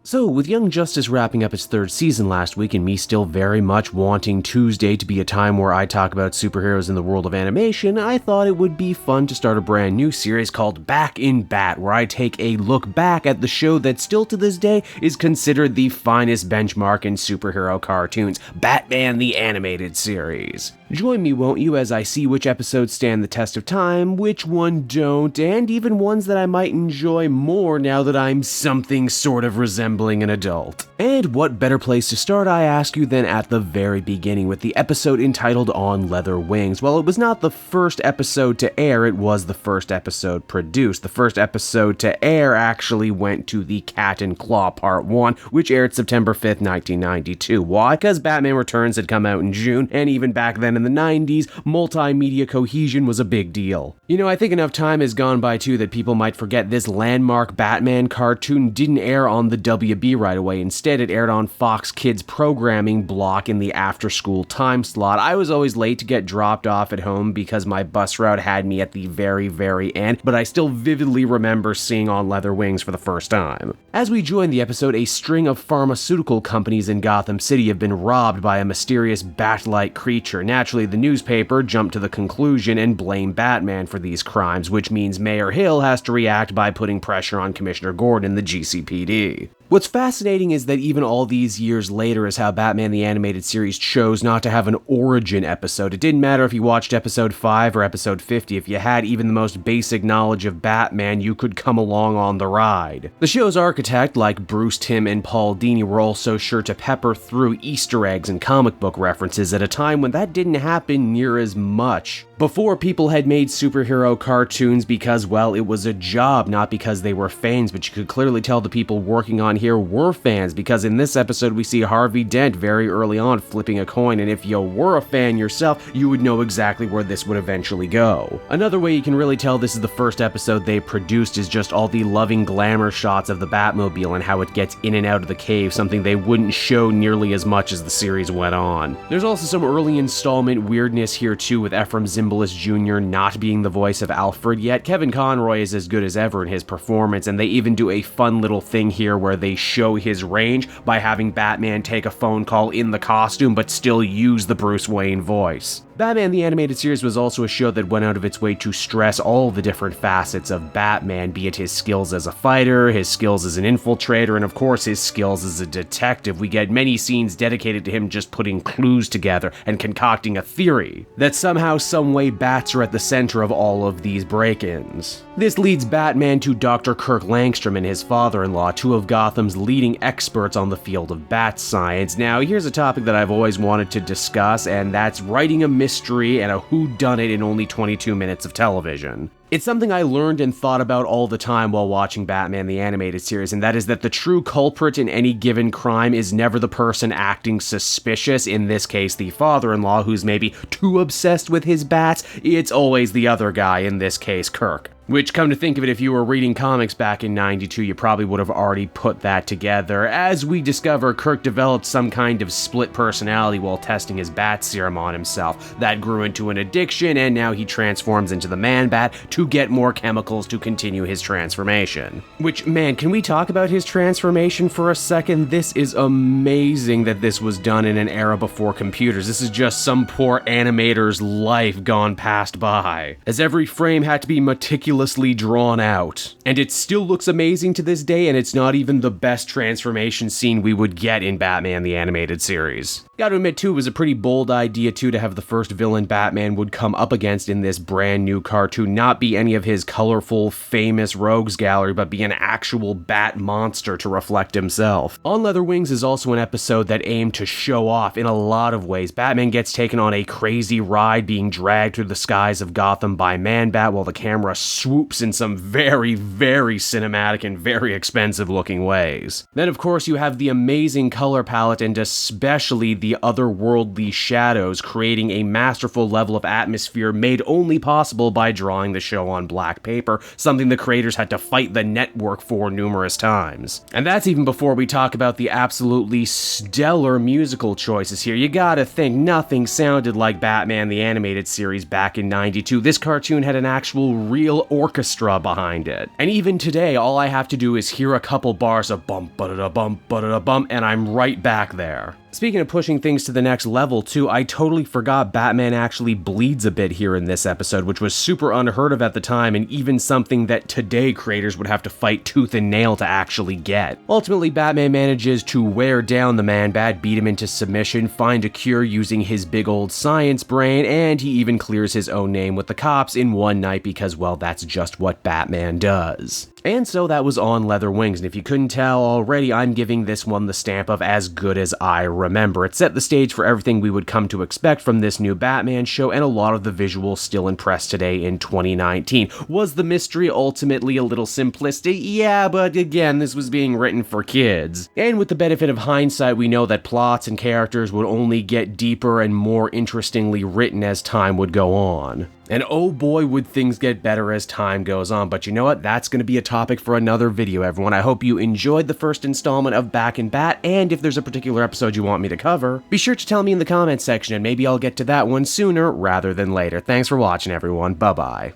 So, with Young Justice wrapping up its third season last week and me still very much wanting Tuesday to be a time where I talk about superheroes in the world of animation, I thought it would be fun to start a brand new series called Back in Bat, where I take a look back at the show that still to this day is considered the finest benchmark in superhero cartoons, Batman the Animated Series. Join me, won't you, as I see which episodes stand the test of time, which one don't, and even ones that I might enjoy more now that I'm something sort of resembling an adult. And what better place to start, I ask you, than at the very beginning with the episode entitled On Leather Wings. Well, it was not the first episode to air, it was the first episode produced. The first episode to air actually went to the Cat and Claw Part 1, which aired September 5th, 1992. Why? Because Batman Returns had come out in June, and even back then in the 90s, multimedia cohesion was a big deal. You know, I think enough time has gone by too that people might forget this landmark Batman cartoon didn't air on the WB right away. Instead, it aired on Fox Kids programming block in the after-school time slot. I was always late to get dropped off at home because my bus route had me at the very, very end, but I still vividly remember seeing On Leather Wings for the first time. As we join the episode, a string of pharmaceutical companies in Gotham City have been robbed by a mysterious bat-like creature. Naturally, the newspaper jumped to the conclusion and blamed Batman for these crimes, which means Mayor Hill has to react by putting pressure on Commissioner Gordon and the GCPD. What's fascinating is that even all these years later is how Batman the Animated Series chose not to have an origin episode. It didn't matter if you watched episode 5 or episode 50, if you had even the most basic knowledge of Batman, you could come along on the ride. The show's architect, like Bruce Timm and Paul Dini, were also sure to pepper through Easter eggs and comic book references at a time when that didn't happen near as much. Before, people had made superhero cartoons because, well, it was a job, not because they were fans, but you could clearly tell the people working on here were fans, because in this episode we see Harvey Dent very early on flipping a coin, and if you were a fan yourself, you would know exactly where this would eventually go. Another way you can really tell this is the first episode they produced is just all the loving glamour shots of the Batmobile and how it gets in and out of the cave, something they wouldn't show nearly as much as the series went on. There's also some early installment weirdness here too, with Ephraim Zimbalist Jr. not being the voice of Alfred yet. Kevin Conroy is as good as ever in his performance, and they even do a fun little thing here where they show his range by having Batman take a phone call in the costume but still use the Bruce Wayne voice. Batman the Animated Series was also a show that went out of its way to stress all the different facets of Batman, be it his skills as a fighter, his skills as an infiltrator, and of course his skills as a detective. We get many scenes dedicated to him just putting clues together and concocting a theory that somehow, someway, bats are at the center of all of these break-ins. This leads Batman to Dr. Kirk Langstrom and his father-in-law, two of Gotham's leading experts on the field of bat science. Now, here's a topic that I've always wanted to discuss, and that's writing a mystery and a whodunit in only 22 minutes of television. It's something I learned and thought about all the time while watching Batman the Animated Series, and that is that the true culprit in any given crime is never the person acting suspicious, in this case the father-in-law who's maybe too obsessed with his bats. It's always the other guy, in this case Kirk. Which, come to think of it, if you were reading comics back in '92, you probably would have already put that together. As we discover, Kirk developed some kind of split personality while testing his bat serum on himself. That grew into an addiction, and now he transforms into the Man-Bat to get more chemicals to continue his transformation. Which, man, can we talk about his transformation for a second? This is amazing that this was done in an era before computers. This is just some poor animator's life gone past by, as every frame had to be meticulously drawn out. And it still looks amazing to this day, and it's not even the best transformation scene we would get in Batman the Animated Series. Gotta admit too, it was a pretty bold idea too to have the first villain Batman would come up against in this brand new cartoon not be any of his colorful, famous rogues gallery, but be an actual bat monster to reflect himself. On Leather Wings is also an episode that aimed to show off in a lot of ways. Batman gets taken on a crazy ride being dragged through the skies of Gotham by Man-Bat while the camera swoops in some very, very cinematic and very expensive looking ways. Then of course you have the amazing color palette and especially the otherworldly shadows, creating a masterful level of atmosphere made only possible by drawing the show show on black paper, something the creators had to fight the network for numerous times. And that's even before we talk about the absolutely stellar musical choices here. You gotta think nothing sounded like Batman the Animated Series back in '92. This cartoon had an actual real orchestra behind it. And even today, all I have to do is hear a couple bars of bump, ba-da-da, bump, and I'm right back there. Speaking of pushing things to the next level too, I totally forgot Batman actually bleeds a bit here in this episode, which was super unheard of at the time and even something that today creators would have to fight tooth and nail to actually get. Ultimately, Batman manages to wear down the Man-Bat, beat him into submission, find a cure using his big old science brain, and he even clears his own name with the cops in one night because, well, that's just what Batman does. And so that was On Leather Wings, and if you couldn't tell already, I'm giving this one the stamp of as good as I remember. It set the stage for everything we would come to expect from this new Batman show, and a lot of the visuals still impress today in 2019. Was the mystery ultimately a little simplistic? Yeah, but again, this was being written for kids. And with the benefit of hindsight, we know that plots and characters would only get deeper and more interestingly written as time would go on. And oh boy, would things get better as time goes on. But you know what? That's going to be a topic for another video, everyone. I hope you enjoyed the first installment of Back in Bat, and if there's a particular episode you want me to cover, be sure to tell me in the comments section, and maybe I'll get to that one sooner rather than later. Thanks for watching, everyone. Bye-bye.